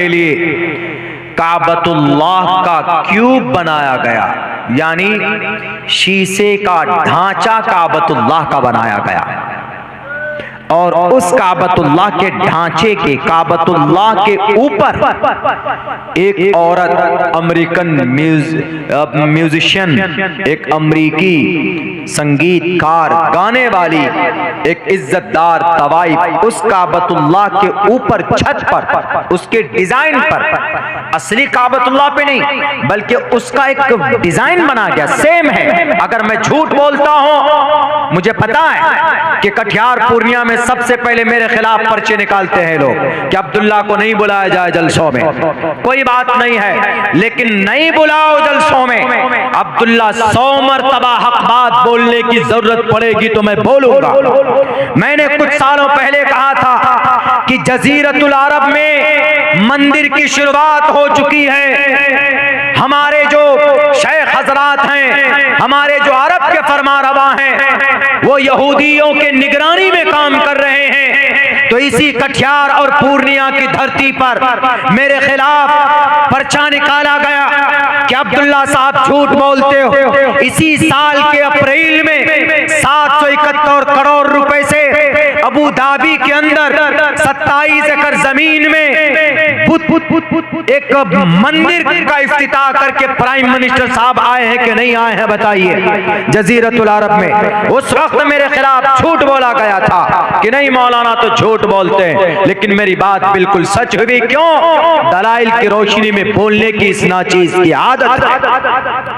के लिए काबतुल्लाह का क्यूब बनाया गया, यानी शीशे का ढांचा काबतुल्लाह का बनाया गया। और उस काबतुल्लाह के ढांचे के, काबतुल्लाह के ऊपर एक औरत, अमेरिकन म्यूजिशियन, एक अमेरिकी संगीतकार, गाने वाली, एक इज्जतदार तवाइफ उस काबतुल्लाह के ऊपर छत पर, उसके डिजाइन पर, असली काबतुल्लाह पे नहीं बल्कि उसका एक डिजाइन बना गया, सेम है। अगर मैं झूठ बोलता हूं, मुझे पता है कि कटिहार पूर्णिया में सबसे पहले मेरे खिलाफ पर्चे निकालते हैं लोग कि अब्दुल्ला को नहीं बुलाया जाए जलसों में। कोई बात नहीं है, लेकिन नहीं बुलाओ जलसों में, अब्दुल्ला 100 मरतबा हक बात बोलने की जरूरत पड़ेगी तो मैं बोलूंगा। मैंने कुछ सालों पहले कहा था कि जजीरतुल अरब में मंदिर की शुरुआत हो चुकी है। हमारे जो शेख हजरात हैं, हमारे जो अरब के फरमारवा हैं, वो यहूदियों के निगरानी में काम कर रहे हैं। तो इसी कटिहार और पूर्णिया की धरती पर मेरे खिलाफ पर्चा निकाला गया कि अब्दुल्ला साहब झूठ बोलते हो। इसी साल के अप्रैल में 771 करोड़ रुपए से अबू धाबी के अंदर 27 एकड़ जमीन में एक मंदिर का इफ्तिताह करके प्राइम मिनिस्टर साहब आए हैं कि नहीं आए हैं, बताइए। जजीरतुल अरब में उस वक्त मेरे खिलाफ झूठ बोला गया था कि नहीं मौलाना तो झूठ बोलते हैं, लेकिन मेरी बात बिल्कुल सच हुई। क्यों? दलाइल की रोशनी में बोलने की इस नाचीज की आदत है।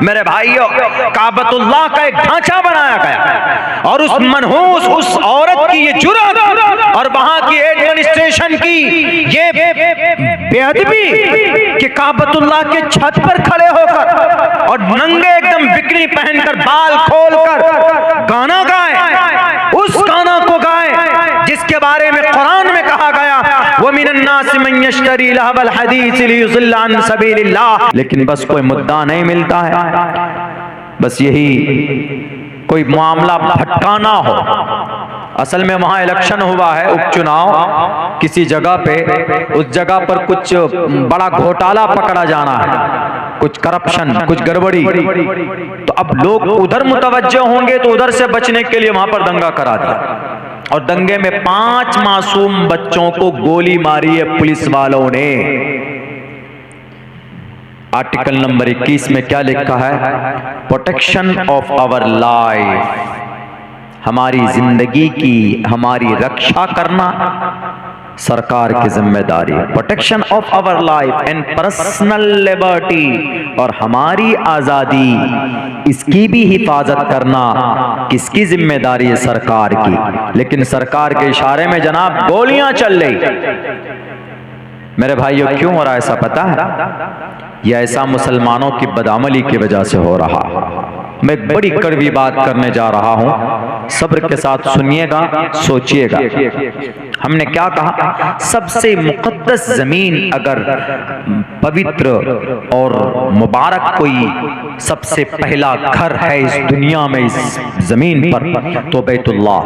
मेरे भाइयों, काबतुल्लाह का एक ढांचा बनाया गया और उस मनहूस उस औरत की ये जुर्रत और वहां की एडमिनिस्ट्रेशन की ये बेअदबी कि काबतुल्लाह के छत पर खड़े होकर और नंगे एकदम बिकनी पहनकर, बाल खोलकर गाना गाए, उस गाना को गाए जिसके बारे में कुरान में कहा गया व मिनन्नास मन यश्तरी लहवल हदीस लियुज़िल्ल अन सबीलिल्लाह। लेकिन बस कोई मुद्दा नहीं मिलता है, बस यही कोई मामला भटकाना हो। असल में वहां इलेक्शन हुआ है, उपचुनाव किसी जगह पे, उस जगह पर कुछ बड़ा घोटाला पकड़ा जाना है, कुछ करप्शन, कुछ गड़बड़ी। तो अब लोग उधर मुतवज्जो होंगे तो उधर से बचने के लिए वहां पर दंगा करा दिया और दंगे में 5 मासूम बच्चों को गोली मारी है पुलिस वालों ने। आर्टिकल नंबर 21 में क्या लिखा है? प्रोटेक्शन ऑफ आवर लाइफ, हमारी जिंदगी की, हमारी रक्षा करना सरकार की जिम्मेदारी है। Protection of our life and personal liberty, और हमारी आजादी, इसकी भी हिफाजत करना किसकी जिम्मेदारी है? सरकार की। लेकिन सरकार के इशारे में जनाब गोलियां चल रही। मेरे भाइयों, क्यों हो रहा है ऐसा पता है? यह ऐसा मुसलमानों की बदअमली की वजह से हो रहा है। मैं एक बड़ी कड़वी बात करने जा रहा हूं, सब्र के साथ सुनिएगा, सोचिएगा। हमने क्या कहा? सबसे मुकद्दस जमीन, अगर पवित्र और मुबारक कोई सबसे पहला घर है इस दुनिया में, इस जमीन पर, तो बैतुल्लाह।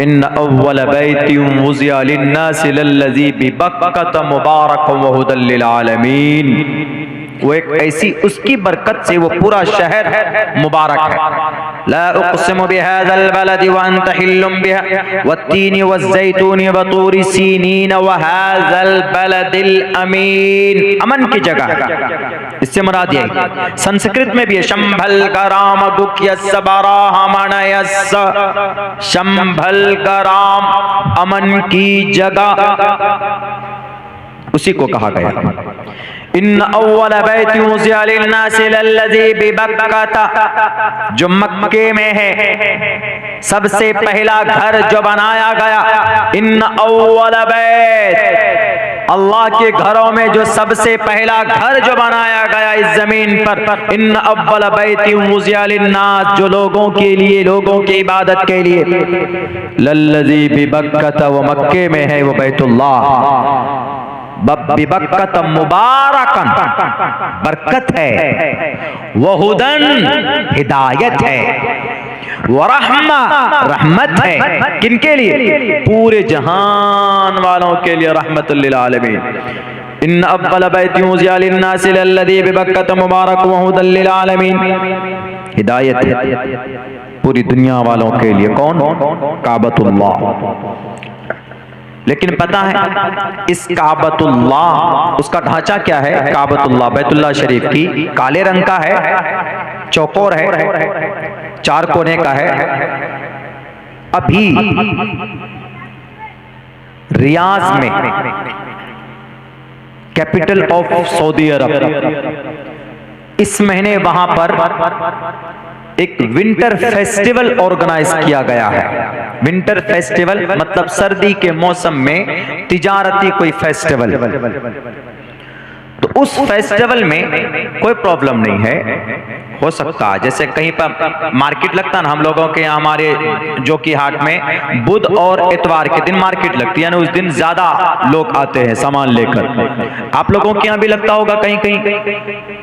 इन्न अव्वल बैतिन वुज़िअ लिन्नासि लल्लज़ी बिबक्कत मुबारकन व हुदल लिल आलमीन। वो एक ऐसी, उसकी बरकत से वो पूरा शहर मुबारक है। ला उक़सिमु बिहाज़ल बलदि व अंत हिल्लुम बिहा वत्तीनि वज़्ज़ैतूनि व तूरि सीनीन व हाज़ल बलदिल अमीन। अमन की जगह, इससे मुराद यही। संस्कृत में भी है शंभल गराम गुक्यस्स बराहमणयस्स, शंभल गराम, अमन की जगह, उसी को कहा गया। इन्न अव्वल बैतिन वुज़िअ लिन्नासि लल्लज़ी बिबक्कता, जो मक्के में है सबसे पहला घर जो बनाया गया। इन्न अव्वल बैत, अल्लाह के घरों में जो सबसे पहला घर जो बनाया गया इस जमीन पर। इन्न अव्वल बैतिन वुज़िअ लिन्नास, जो लोगों के लिए, लोगों की इबादत के लिए। लल्लज़ी बिबक्कता, वो मक्के में है, वो बैतुल्लाह। बिबक्कत मुबारकन, बरकत है, वहुदन, हिदायत है, वरहमा, रहमत है। किनके लिए? पूरे जहान वालों के लिए, रहमतुल लिल आलमीन। इन अव्वल बैतिन उज़िया लिन्नासि लल्लज़ी बिबक्कत मुबारक व हुदल लिल आलमीन। हिदायत है पूरी दुनिया वालों के लिए। कौन? काबतुल्लाह। लेकिन पता है इस काबतुल्लाह उसका ढांचा क्या है? काबतुल्लाह बैतुल्लाह शरीफ की काले रंग का है, चौकोर है, 4 कोने का है। अभी रियाज में, कैपिटल ऑफ सऊदी अरब, इस महीने वहां पर एक विंटर फेस्टिवल ऑर्गेनाइज किया गया है। विंटर फेस्टिवल मतलब सर्दी के मौसम में तिजारती कोई फेस्टिवल। तो उस फेस्टिवल में कोई प्रॉब्लम नहीं है, हो सकता है जैसे कहीं पर मार्केट लगता है ना हम लोगों के यहाँ, हमारे जो कि हाट में बुध और इतवार के दिन मार्केट लगती है, यानी उस दिन ज्यादा लोग आते हैं सामान लेकर। आप लोगों के यहाँ भी लगता होगा कहीं कहीं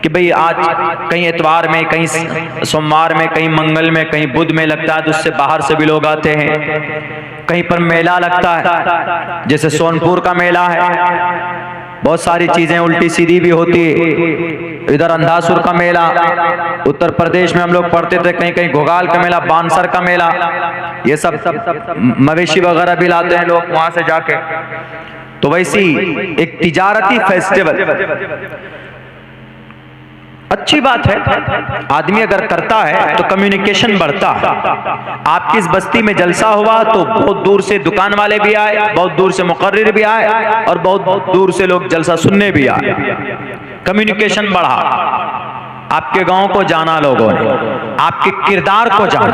कि भाई आज कहीं इतवार में, कहीं सोमवार में, कहीं मंगल में, कहीं बुध में लगता है, तो उससे बाहर से भी लोग आते हैं। कहीं पर मेला लगता है, जैसे सोनपुर का मेला है, बहुत सारी चीजें उल्टी सीधी भी होती है। इधर अंधासुर का मेला, उत्तर प्रदेश में हम लोग पढ़ते थे, कहीं कहीं घोगाल का मेला, बानसर का मेला, ये सब मवेशी वगैरह भी लाते हैं लोग वहां से जाके। तो वैसी एक तिजारती फेस्टिवल अच्छी बात है। आदमी अगर करता है तो कम्युनिकेशन बढ़ता है। आपकी इस बस्ती में जलसा हुआ तो बहुत दूर से दुकान वाले भी आए, बहुत दूर से मुकर्रिर भी आए, और बहुत दूर से लोग जलसा सुनने भी आए। कम्युनिकेशन बढ़ा, आपके गांव को जाना लोगों ने, आपके किरदार को जाना,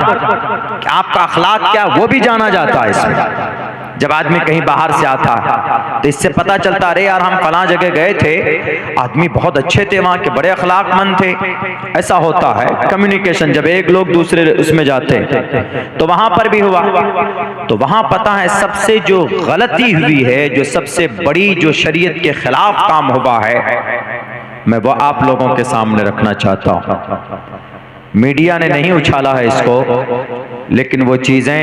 आपका अखलाक क्या वो भी जाना जाता है इसमें। जब आदमी कहीं बाहर से आता है तो इससे पता चलता, अरे यार हम फलां जगह गए थे, आदमी बहुत अच्छे थे, वहां के बड़े अखलाकमंद थे। ऐसा होता है कम्युनिकेशन, जब एक लोग दूसरे उसमें जाते हैं। तो वहां पर भी हुआ, तो वहां पता है सबसे जो गलती हुई है, जो सबसे बड़ी जो शरीयत के खिलाफ काम हुआ है, मैं वो आप लोगों के सामने रखना चाहता हूं। मीडिया ने नहीं उछाला है इसको, लेकिन वो चीजें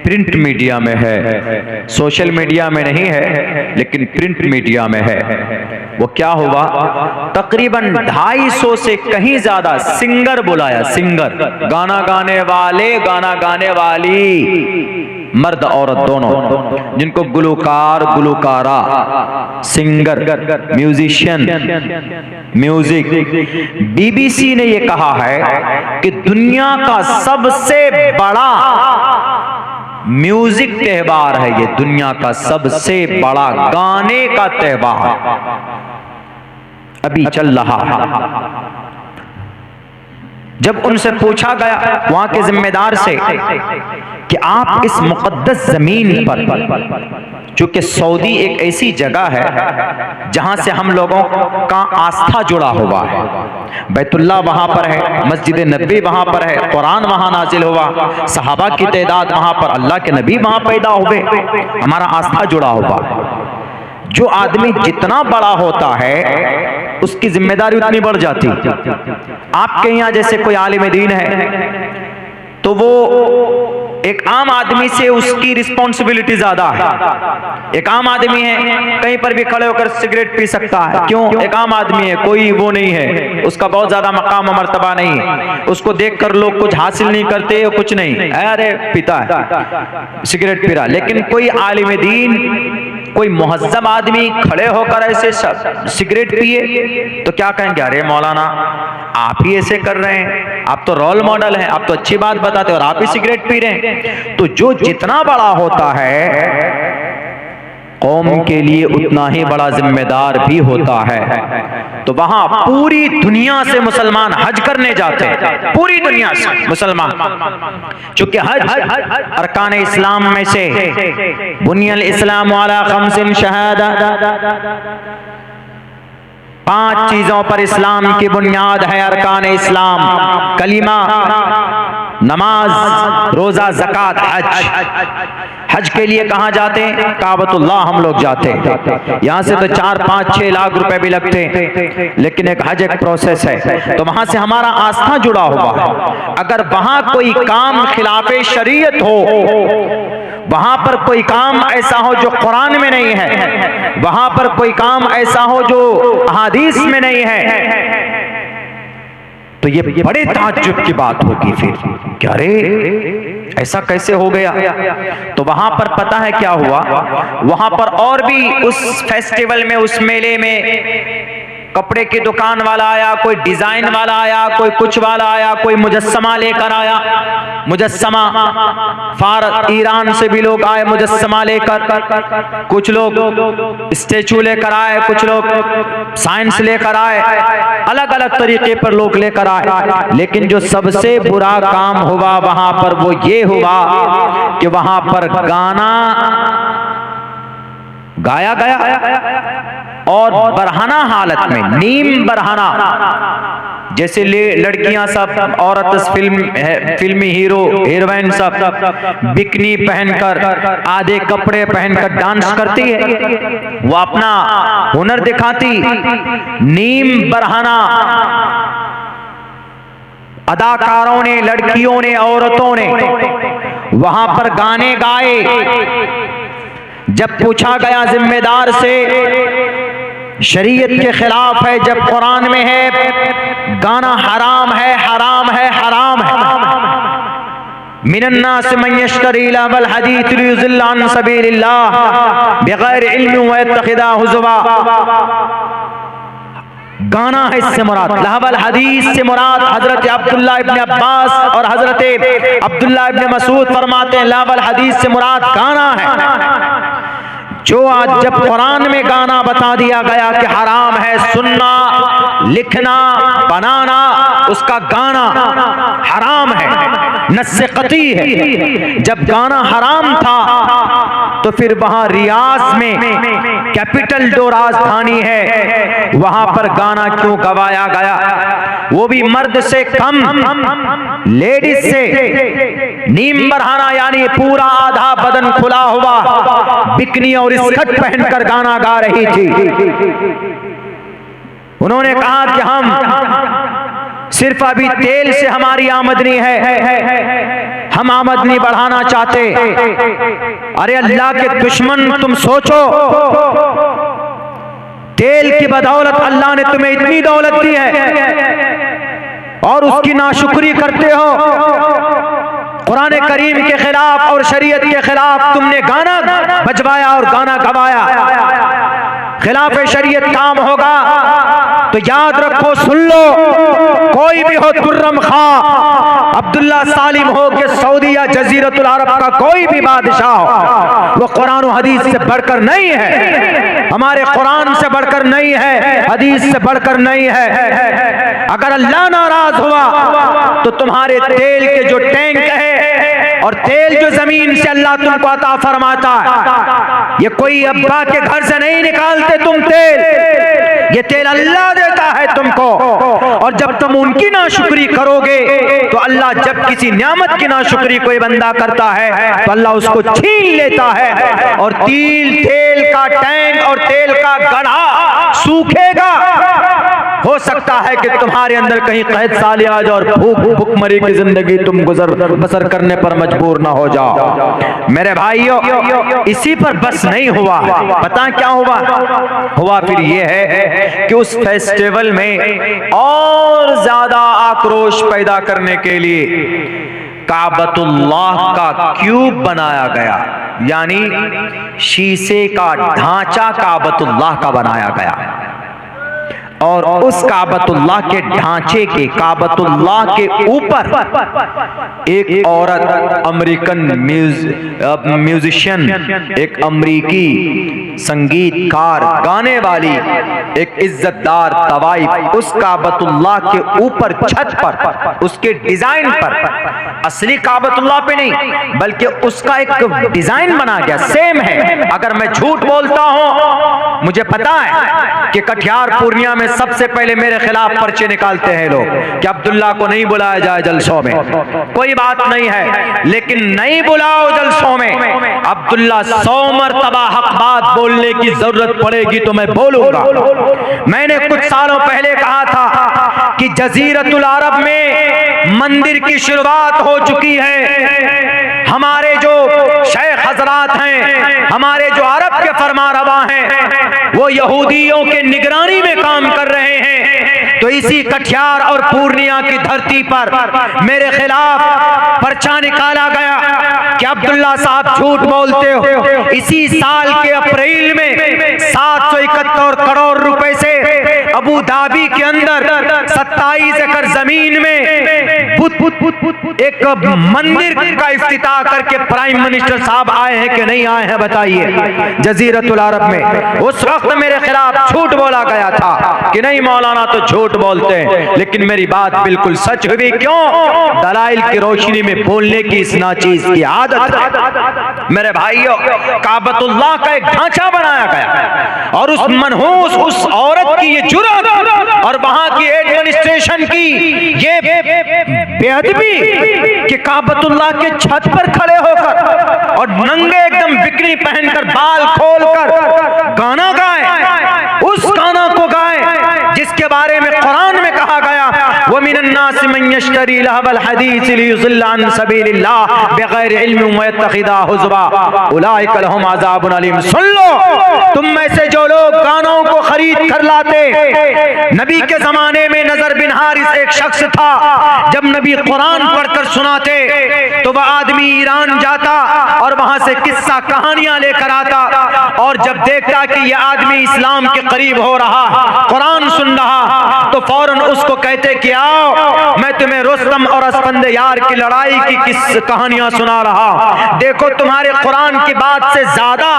प्रिंट मीडिया में है, सोशल मीडिया में नहीं है, लेकिन प्रिंट मीडिया में है। वो क्या हुआ, तकरीबन 250 से कहीं ज्यादा सिंगर बुलाया, सिंगर, गाना गाने वाले, गाना गाने वाली, मर्द औरत दोनों, जिनको गुलकार, Gulkara, singer, musician, music. BBC ने ये कहा है कि दुनिया का सबसे बड़ा म्यूजिक त्योहार है ये, दुनिया का सबसे बड़ा गाने का त्योहार अभी चल रहा है। जब उनसे पूछा गया वहां के जिम्मेदार से कि आप इस मुकद्दस जमीन पर, चूंकि सऊदी एक ऐसी जगह है जहां से हम लोगों का आस्था जुड़ा हुआ है, बैतुल्लाह वहां पर है, मस्जिद नबी वहां पर है, कुरान वहां नाजिल हुआ, सहाबा की तादाद वहां पर, अल्लाह के नबी वहां पैदा हुए, हमारा आस्था जुड़ा हुआ है। जो आदमी जितना बड़ा होता है उसकी जिम्मेदारी उतनी बढ़ जाती। आपके यहाँ जैसे कोई आलिम दीन है तो वो एक आम आदमी से उसकी रिस्पॉन्सिबिलिटी ज्यादा है। एक आम आदमी है, कहीं पर भी खड़े होकर सिगरेट पी सकता है, क्यों? एक आम आदमी है, कोई वो नहीं है, उसका बहुत ज्यादा मकाम और मर्तबा नहीं है, उसको देखकर लोग कुछ हासिल नहीं करते, कुछ नहीं, अरे पीता है, सिगरेट पी रहा। लेकिन कोई आलिम दीन, कोई मुहज्जब आदमी खड़े होकर ऐसे सिगरेट पिए तो क्या कहेंगे, अरे मौलाना आप ही ऐसे कर रहे हैं, आप तो रोल मॉडल हैं, आप तो अच्छी बात बताते हो और आप ही सिगरेट पी रहे हैं। तो जो जितना बड़ा होता है कौम के लिए उतना ही बड़ा जिम्मेदार भी होता है। तो वहां पूरी दुनिया से मुसलमान हज करने जाते हैं, पूरी दुनिया से मुसलमान, चूंकि हज अरकान इस्लाम में से, बुनियल इस्लाम अला खम्सिन शहादा, 5 चीजों पर इस्लाम की बुनियाद है। अरकान इस्लाम, कलीमा, नमाज, रोजा, ज़कात, हज के लिए कहाँ जाते हैं? काबतुल्लाह हम लोग जाते हैं। यहाँ से तो 4-5-6 लाख रुपए भी लगते हैं, लेकिन एक हज एक प्रोसेस है, तो वहां से हमारा आस्था जुड़ा हुआ है। अगर वहां कोई काम खिलाफे शरीयत हो, वहां पर कोई काम ऐसा हो जो कुरान में नहीं है, वहां पर कोई काम ऐसा हो जो अहादीस में नहीं है, तो ये बड़े ताज्जुब की बात होगी फिर, क्या रे ऐसा कैसे हो गया? तो वहां पर पता है क्या हुआ? वहां पर और भी उस फेस्टिवल में, उस मेले में कपड़े की दुकान वाला आया, कोई डिजाइन वाला आया, कोई कुछ वाला आया, कोई मुजस्समा लेकर आया, मुजस्समा ईरान से भी लोग आए मुजस्समा लेकर, कुछ लोग स्टेचू लेकर आए, कुछ लोग साइंस लेकर आए, अलग अलग तरीके पर लोग लेकर आए। लेकिन जो सबसे बुरा काम हुआ वहां पर वो ये हुआ कि वहां पर गाना गाया गया और बरहना हालत में, नीम बरहना, जैसे लड़कियां सब, औरत फिल्मी हीरो हीरोइन सब बिकनी पहनकर, आधे कपड़े पहनकर डांस करती है, वो अपना हुनर दिखाती। नीम बरहना अदाकारों ने, लड़कियों ने, औरतों ने वहां पर गाने गाए। जब पूछा गया जिम्मेदार से, शरीयत के खिलाफ है, जब कुरान में है गाना हराम है, हराम है, हराम है। मिनन्नास मन यश्तरी लहवल हदीस लियुज़िल्ल अन सबीलिल्लाह बिगैर इल्म व यत्तखिदा हुज़वा। गाना है इससे मुराद, लहवल हदीस से मुराद हजरत अब्दुल्लाह इब्न अब्बास और हजरत अब्दुल्लाह इब्न मसूद फरमाते हैं लहवल हदीस से मुराद गाना है। जो आज जब कुरान में गाना बता दिया गया कि हराम है, सुनना, लिखना, बनाना, उसका गाना हराम है, नस्से कती है। जब गाना हराम था तो फिर वहां रियाज में, कैपिटल जो राजधानी है, वहां पर गाना क्यों गवाया गया? वो भी मर्द से कम, लेडीज से। नीम बरहाना यानी पूरा आधा बदन खुला हुआ, बिकनी और स्कर्ट पहनकर गाना गा रही थी। उन्होंने कहा कि हम सिर्फ अभी तेल से हमारी आमदनी है, हम आमदनी बढ़ाना चाहते। अरे अल्लाह के दुश्मन, तुम सोचो, तेल की बदौलत अल्लाह ने तुम्हें इतनी दौलत दी है और उसकी नाशुक्री करते हो। कुरान करीम के खिलाफ और शरीयत के खिलाफ तुमने गाना बजवाया और गाना गवाया। खिलाफ शरीयत काम होगा तो याद रखो, सुन लो, कोई भी हो, तुर्रम खा, अब्दुल्ला सालिम हो के सऊदी या जजीरतुल अरब का कोई भी बादशाह हो, वो कुरान और हदीस से बढ़कर नहीं है, हमारे कुरान से बढ़कर नहीं है, हदीस से बढ़कर नहीं है। अगर अल्लाह नाराज हुआ तो तुम्हारे तेल के जो टैंक है और तेल जो जमीन से अल्लाह तुमको अता फरमाता है, ये कोई अब्बा के घर से नहीं निकालते तुम तेल, ये तेल अल्लाह देता है तुमको। और जब तुम उनकी नाशुक्री करोगे तो अल्लाह, जब किसी नियामत की नाशुक्री कोई बंदा करता है तो अल्लाह उसको छीन लेता है और तेल का टैंक और तेल का गढ़ा सूखेगा। हो सकता है कि तुम्हारे अंदर कहीं कहत साले आ जाओ और भूख भुखमरी की जिंदगी तुम गुजर बसर करने पर मजबूर ना हो जाओ। मेरे भाइयों, इसी पर बस नहीं हुआ, पता क्या हुआ फिर ये है कि उस फेस्टिवल में और ज्यादा आक्रोश पैदा करने के लिए काबतुल्लाह का क्यूब बनाया गया, यानी शीशे का ढांचा काबतुल्लाह का बनाया गया। और उस काबतुल्लाह के ढांचे के, काबतुल्लाह के ऊपर एक औरत, अमेरिकन म्यूजिशियन, एक अमेरिकी संगीतकार, गाने वाली, एक इज्जतदार तवाइफ उस काबतुल्लाह के ऊपर छत पर, उसके डिजाइन पर, असली काबतुल्लाह पे नहीं बल्कि उसका एक डिजाइन बना गया, सेम है। अगर मैं झूठ बोलता हूं, मुझे पता है कि कटिहार पूर्णिया में सबसे पहले मेरे खिलाफ पर्चे निकालते हैं लोग कि अब्दुल्ला को नहीं बुलाया जाए जलसों में। कोई बात नहीं है, लेकिन नहीं बुलाओ जलसों में, अब्दुल्ला 100 मरतबा हक बात बोलने की जरूरत पड़ेगी तो मैं बोलूंगा। मैंने कुछ सालों पहले कहा था कि जजीरतुल अरब में मंदिर की शुरुआत हो चुकी है। हमारे जो शेख हजरात हैं, हमारे जो अरब के फरमारवा हैं, वो यहूदियों के निगरानी में काम कर रहे हैं। तो इसी कटिहार और पूर्णिया की धरती पर मेरे खिलाफ पर्चा निकाला गया कि अब्दुल्ला साहब झूठ बोलते हो। इसी साल के अप्रैल में 771 करोड़ रुपए से अबू धाबी के अंदर 27 एकड़ जमीन में एक मंदिर का इफ्तिताह करके प्राइम मिनिस्टर साहब आए हैं कि नहीं आए हैं, बताइए। जजीरतुल अरब में उस वक्त मेरे खिलाफ झूठ बोला गया था कि नहीं मौलाना तो झूठ बोलते हैं, लेकिन मेरी बात बिल्कुल सच हुई। क्यों? दलाइल की रोशनी में बोलने की इस नाचीज की आदत है। मेरे भाइयों, काबतुल्लाह का एक ढांचा बनाया गया और उस मनहूस उस औरत की ये जुर्रत और वहां की एडमिनिस्ट्रेशन की ये बेअदबी कि काबतुल्लाह के छत पर खड़े होकर और नंगे एकदम बिकनी पहनकर बाल खोलकर गाना गाए, उस गाना को गाए जिसके बारे में कुरान में कहा गया, व मिनन्नास मन यश्तरी लहवल हदीस लियुज़िल्ल अन सबीलिल्लाह बिगैर इल्म व यत्तखिदा हुज़वा उलाइका लहुम अज़ाबुन अलीम। सुन लो, तुम में से जो लोग गानों को खरीद कर लाते, नबी के जमाने में नजर बिन हारिस एक शख्स था, जब नबी कुरान पढ़कर सुनाते तो वह आदमी ईरान जाता और वहां से किस्सा कहानियां लेकर आता, और जब देखता कि यह आदमी इस्लाम के करीब हो रहा, कुरान सुन रहा, तो फौरन उसको कहते कि आओ मैं तुम्हें रुस्तम और अस्फंद यार की लड़ाई की किस कहानियां सुना रहा। देखो तुम्हारे कुरान की बात से ज्यादा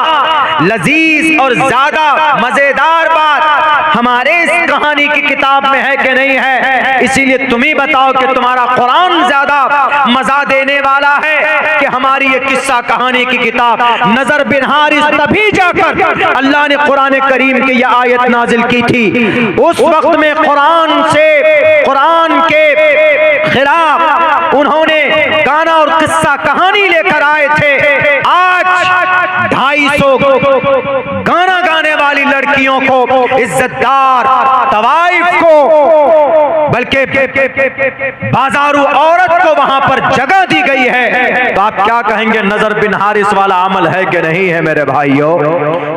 लजीज और ज्यादा मजेदार बात हमारे इस कहानी की किताब में है कि नहीं है, इसीलिए तुम ही बताओ कि तुम्हारा कुरान ज्यादा मजा देने वाला है कि हमारी ये किस्सा कहानी की किताब। नजर बिन हारिस तभी जाकर अल्लाह ने कुरान करीम की यह आयत नाजिल की थी। उस वक्त में कुरान के खिलाफ उन्होंने गाना और किस्सा कहानी लेकर आए थे। आज 250 गाना गाने वाली लड़कियों को, इज्जतदार तवाइफ को, बल्कि बाजारू औरत को वहां पर जगह दी गई है। तो आप क्या कहेंगे, नजर बिन हारिस वाला अमल है कि नहीं है? मेरे भाइयों,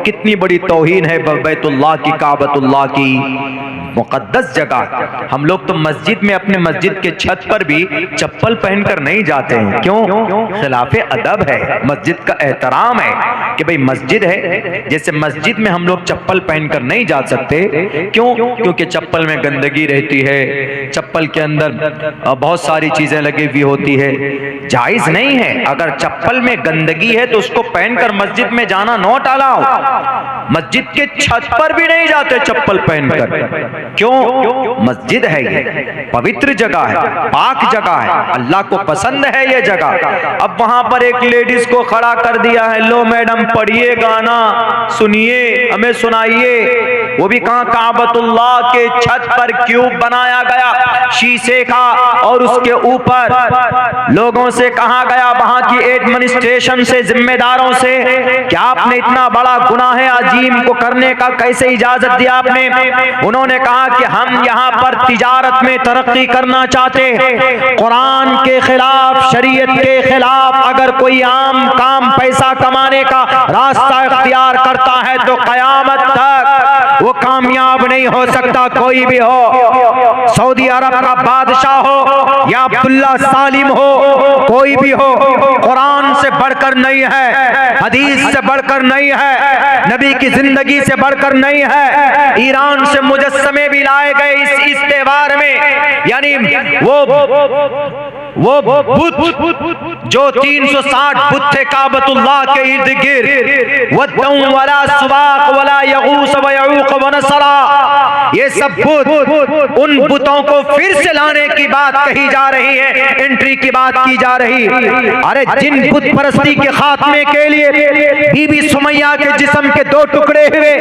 कितनी बड़ी तौहीन है बैतुल्लाह की, काबतुल्लाह की मुकद्दस जगह। हम लोग तो मस्जिद में अपने मस्जिद के छत पर भी चप्पल पहनकर नहीं जाते हैं। क्यों? खिलाफे अदब है, मस्जिद का एहतराम है कि भाई मस्जिद है, जैसे मस्जिद में हम लोग चप्पल पहनकर नहीं जा सकते। क्यों? क्योंकि चप्पल में गंदगी रहती है, चप्पल के अंदर बहुत सारी चीजें लगी हुई होती है, जायज नहीं है। अगर चप्पल में गंदगी है तो उसको पहनकर मस्जिद में जाना नोट अलाउ। मस्जिद के छत पर भी नहीं जाते चप्पल पहनकर। क्यों? मस्जिद है, ये पवित्र जगह है, पाक जगह है, अल्लाह को पसंद है ये जगह। अब वहां पर एक लेडीज को खड़ा कर दिया है, लो मैडम पढ़िए गाना, सुनिए, हमें सुनाइए। वो भी कहां? काबतुल्लाह के छत पर क्यूब बनाया गया शीशे का, और उसके ऊपर लोगों से कहा गया, वहां की एडमिनिस्ट्रेशन से, जिम्मेदारों से, क्या आपने इतना बड़ा गुनाह अजीम को करने का कैसे इजाजत दिया आपने? उन्होंने कहा कि हम यहाँ पर तिजारत में तरक्की करना चाहते हैं। कुरान के खिलाफ, शरीयत के खिलाफ अगर कोई आम काम पैसा कमाने का रास्ता इख्तियार करता है तो कयामत तक वो कामयाब नहीं हो सकता। कोई भी हो, सऊदी अरब का बादशाह हो या अब्दुल्ला सालिम हो, कोई भी हो, कुरान से बढ़कर नहीं है, हदीस से बढ़कर नहीं है, नबी की जिंदगी से बढ़कर नहीं है। ईरान से मुजस्समे भी लाए गए इस त्योहार में, यानी वो वो बुत जो 360 बुत थे काबतुल्लाह के इर्द गिर्द, वद्दम वला सुवाक वला यगूस व यऊक व नसरा, ये सब बुत, उन बुतों को फिर से लाने की बात कही जा रही है, एंट्री की बात की जा रही। अरे जिन बुत परस्ती के खात्मे के लिए बीबी सुमैया के जिस्म के 2 टुकड़े हुए,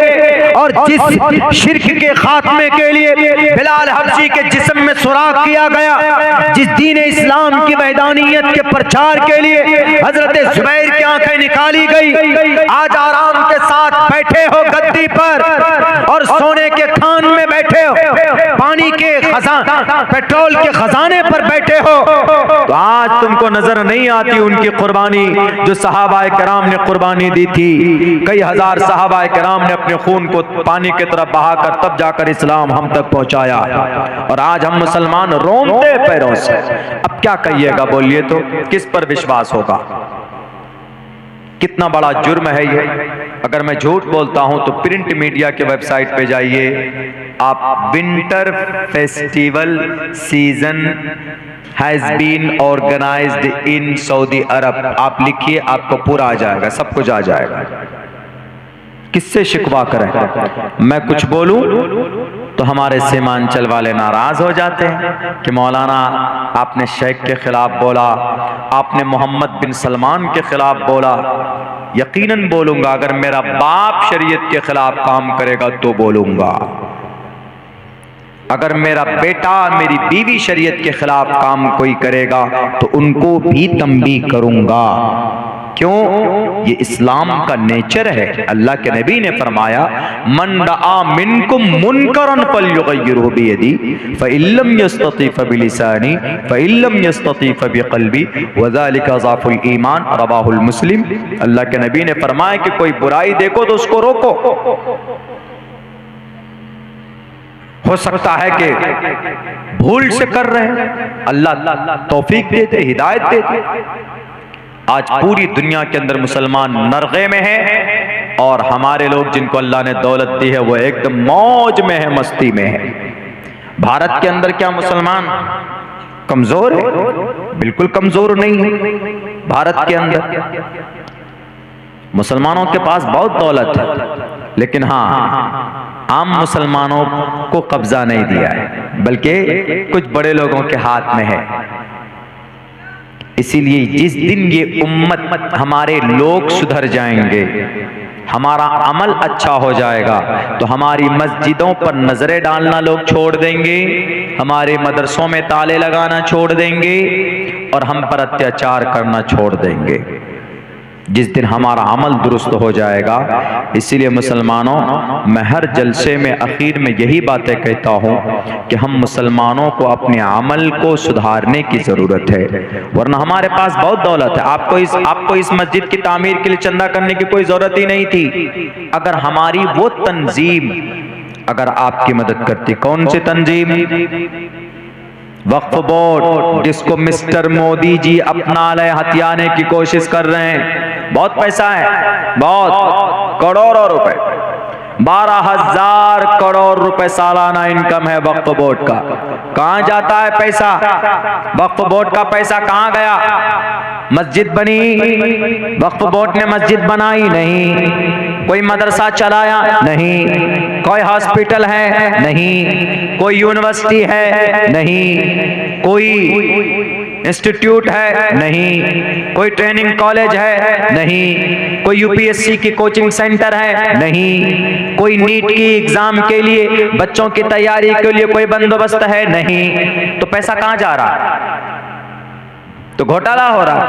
और जिस शिर्क के खात्मे के लिए बिलाल हबशी के जिस्म में सुराख किया गया, जिस दीन इस्लाम की वहदानियत के प्रचार के लिए हजरत जुबैर की आंखें निकाली गई, आज आराम के साथ बैठे हो गद्दी पर और सोने के खान में बैठे हो, पानी के खजाना, पेट्रोल के खजाने पर बैठे हो, तो आज तुमको नजर नहीं आती उनकी कुर्बानी जो सहाबाए किराम ने कुर्बानी दी थी। कई हजार सहाबाए किराम ने अपने खून को पानी की तरफ बहाकर तब जाकर इस्लाम हम तक पहुंचाया, और आज हम मुसलमान रोंते पैरों से। अब क्या कहिएगा, बोलिए तो किस पर विश्वास होगा? कितना बड़ा जुर्म है ये। अगर मैं झूठ बोलता हूं तो प्रिंट मीडिया के वेबसाइट पे जाइए आप, winter festival season has been organised in Saudi Arab, आप लिखिए, आपको पूरा आ जाएगा, सब कुछ आ जाएगा। किससे शिकवा करें? मैं कुछ बोलूं तो हमारे सीमांचल वाले नाराज हो जाते हैं कि मौलाना आपने शेख के खिलाफ बोला, आपने मोहम्मद बिन सलमान के खिलाफ बोला। यकीनन बोलूंगा, अगर मेरा बाप शरीयत के खिलाफ काम करेगा तो बोलूंगा, अगर मेरा बेटा मेरी बीवी शरीयत के खिलाफ काम कोई करेगा तो उनको भी तंबीह करूंगा। क्यों? ये इस्लाम का नेचर है। अल्लाह के नबी ने फरमाया, मन रआ मिनकुम मुनकरन फल्युगय्यिरहु बियदी फइल्लम यस्तती फबिलिसानी फइल्लम यस्तती फबिक़ल्बी वज़ालिका ज़अफ़ुल ईमान, रवाहुल मुस्लिम। अल्लाह के नबी ने फरमाया कि कोई बुराई देखो तो उसको रोको। हो सकता है कि भूल से कर रहे हैं, अल्लाह तौफीक देते, हिदायत देते। आज पूरी दुनिया के अंदर मुसलमान नरगे में है, और हमारे लोग जिनको अल्लाह ने दौलत दी है वो एकदम मौज में है, मस्ती में है। भारत के अंदर क्या मुसलमान कमजोर है? बिल्कुल कमजोर नहीं है। भारत के अंदर मुसलमानों के पास बहुत दौलत है, लेकिन हाँ, आम मुसलमानों को कब्जा नहीं दिया है, बल्कि कुछ बड़े लोगों के हाथ में है। इसीलिए जिस दिन ये उम्मत, हमारे लोग सुधर जाएंगे, हमारा अमल अच्छा हो जाएगा, तो हमारी मस्जिदों पर नजरें डालना लोग छोड़ देंगे, हमारे मदरसों में ताले लगाना छोड़ देंगे, और हम पर अत्याचार करना छोड़ देंगे। जिस दिन हमारा अमल दुरुस्त हो जाएगा। इसीलिए मुसलमानों, मैं हर जलसे में आखिर में यही बातें कहता हूँ कि हम मुसलमानों को अपने अमल को सुधारने की ज़रूरत है, वरना हमारे पास बहुत दौलत है। आपको इस मस्जिद की तामीर के लिए चंदा करने की कोई ज़रूरत ही नहीं थी, अगर हमारी वो तंजीम अगर आपकी मदद करती। कौन सी तंजीम? वक्फ बोर्ड, जिसको मिस्टर मोदी जी अपना ले हथियाने की कोशिश कर रहे हैं। बहुत पैसा है, बहुत करोड़ों रुपए, 12,000 करोड़ रुपए सालाना इनकम है वक्फ बोर्ड का। कहां जाता है पैसा? वक्फ बोर्ड का पैसा कहां गया? मस्जिद बनी, वक्फ बोर्ड ने मस्जिद बनाई नहीं, कोई मदरसा चलाया नहीं, कोई हॉस्पिटल है नहीं, कोई यूनिवर्सिटी है नहीं, कोई इंस्टीट्यूट है नहीं, कोई ट्रेनिंग कॉलेज है नहीं, कोई यूपीएससी की कोचिंग सेंटर है नहीं, कोई नीट की एग्जाम के लिए बच्चों की तैयारी के लिए कोई बंदोबस्त है नहीं। तो पैसा कहां जा रहा है? तो घोटाला हो रहा।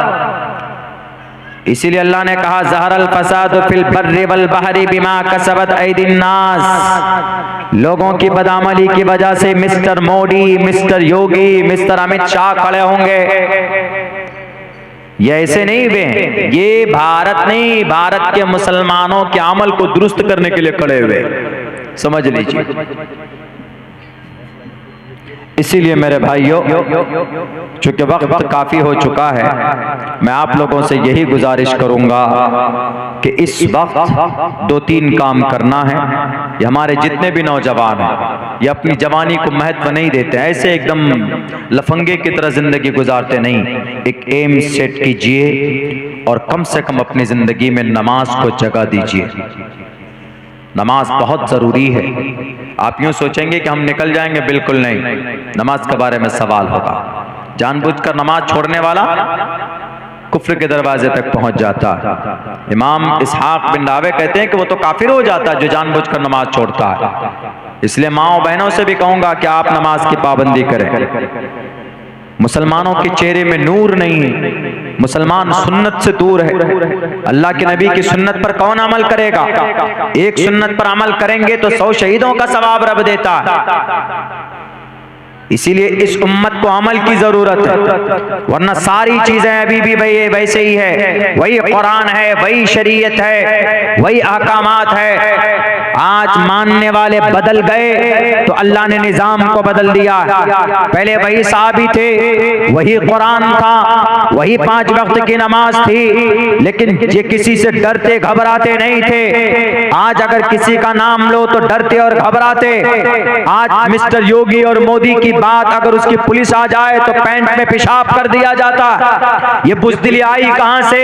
इसीलिए अल्लाह ने कहा, ज़हरल फसाद फिल बर्रि वल बहरी बिमा कसबत ऐदिन नास। लोगों की बदअमली की वजह से मिस्टर मोदी, मिस्टर योगी, मिस्टर अमित शाह खड़े होंगे। ये ऐसे नहीं हुए, ये भारत नहीं, भारत के मुसलमानों के अमल को दुरुस्त करने के लिए खड़े हुए। समझ लीजिए। इसीलिए मेरे भाइयों, चूंकि वक्त काफ़ी हो चुका है, मैं आप लोगों से यही गुजारिश करूंगा कि इस वक्त 2-3 काम करना है। ये हमारे जितने भी नौजवान हैं, ये अपनी जवानी को महत्व नहीं देते, ऐसे एकदम लफंगे की तरह ज़िंदगी गुजारते नहीं। एक एम सेट कीजिए और कम से कम अपनी ज़िंदगी में नमाज को जगह दीजिए। नमाज बहुत ज़रूरी है। आप यूँ सोचेंगे कि हम निकल जाएंगे, बिल्कुल नहीं। नमाज के बारे में सवाल होगा। जानबूझकर नमाज छोड़ने वाला कुफ्र के दरवाजे तक पहुंच जाता है। इमाम इसहाक बिन रावे कहते हैं कि वो तो काफिर हो जाता है जो जानबूझकर नमाज छोड़ता है। इसलिए माओ बहनों से भी कहूंगा कि आप नमाज की पाबंदी करें। मुसलमानों के चेहरे में नूर नहीं है, मुसलमान सुन्नत से दूर है। अल्लाह के नबी की सुन्नत पर कौन अमल करेगा? एक सुन्नत पर अमल करेंगे तो 100 शहीदों का सवाब रब देता है। इसीलिए इस उम्मत को अमल की जरूरत है, वरना सारी चीजें अभी भी वैसे ही है। वही कुरान है, वही शरीयत है, वही अहकामात है। आज मानने वाले बदल गए तो अल्लाह ने निजाम को बदल दिया। पहले वही साहबी थे, वही कुरान था, वही 5 वक्त की नमाज थी, लेकिन ये किसी से डरते घबराते नहीं थे। आज अगर किसी का नाम लो तो डरते और घबराते। आज मिस्टर योगी और मोदी की बात अगर उसकी पुलिस आ जाए तो पैंट में पेशाब कर दिया जाता। ये बुज़दिली आई कहां से?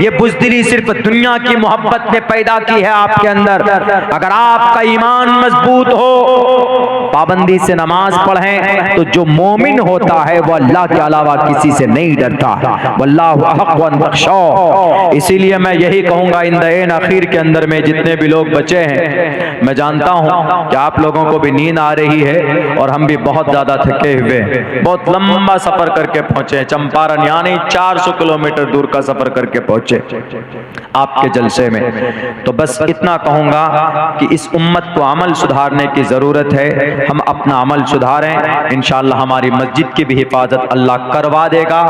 ये बुज़दिली सिर्फ दुनिया की मोहब्बत ने पैदा की है आपके अंदर। अगर आपका ईमान मजबूत हो, पाबंदी से नमाज पढ़ें, तो जो मोमिन होता है वह अल्लाह के अलावा किसी से नहीं डरता। वल्लाहु अहक़्क़ु अन तख़्शौ। इसीलिए मैं यही कहूंगा, इन दयन आखिर के अंदर में जितने भी लोग बचे हैं, मैं जानता हूं कि आप लोगों को भी नींद आ रही है और हम भी बहुत ज्यादा थके हुए, बहुत लंबा सफर करके पहुंचे। चंपारण यानी 400 किलोमीटर दूर का सफर करके पहुंचे आपके जलसे में। तो बस इतना कहूंगा कि इस उम्मत को अमल सुधारने की जरूरत है। हम अपना अमल सुधारें, इंशाअल्लाह हमारी मस्जिद की भी हिफाजत अल्लाह करवा देगा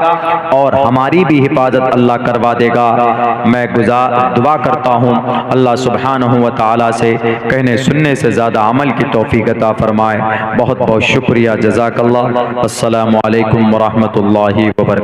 और हमारी भी हिफाजत अल्लाह करवा देगा। मैं दुआ करता हूँ अल्लाह सुब्हानहू व तआला से कहने सुनने से ज़्यादा अमल की तौफीक अता फरमाए। बहुत बहुत शुक्रिया। जज़ाकल्लाह। अस्सलामु अलैकुम व रहमतुल्लाहि व बरकातहू।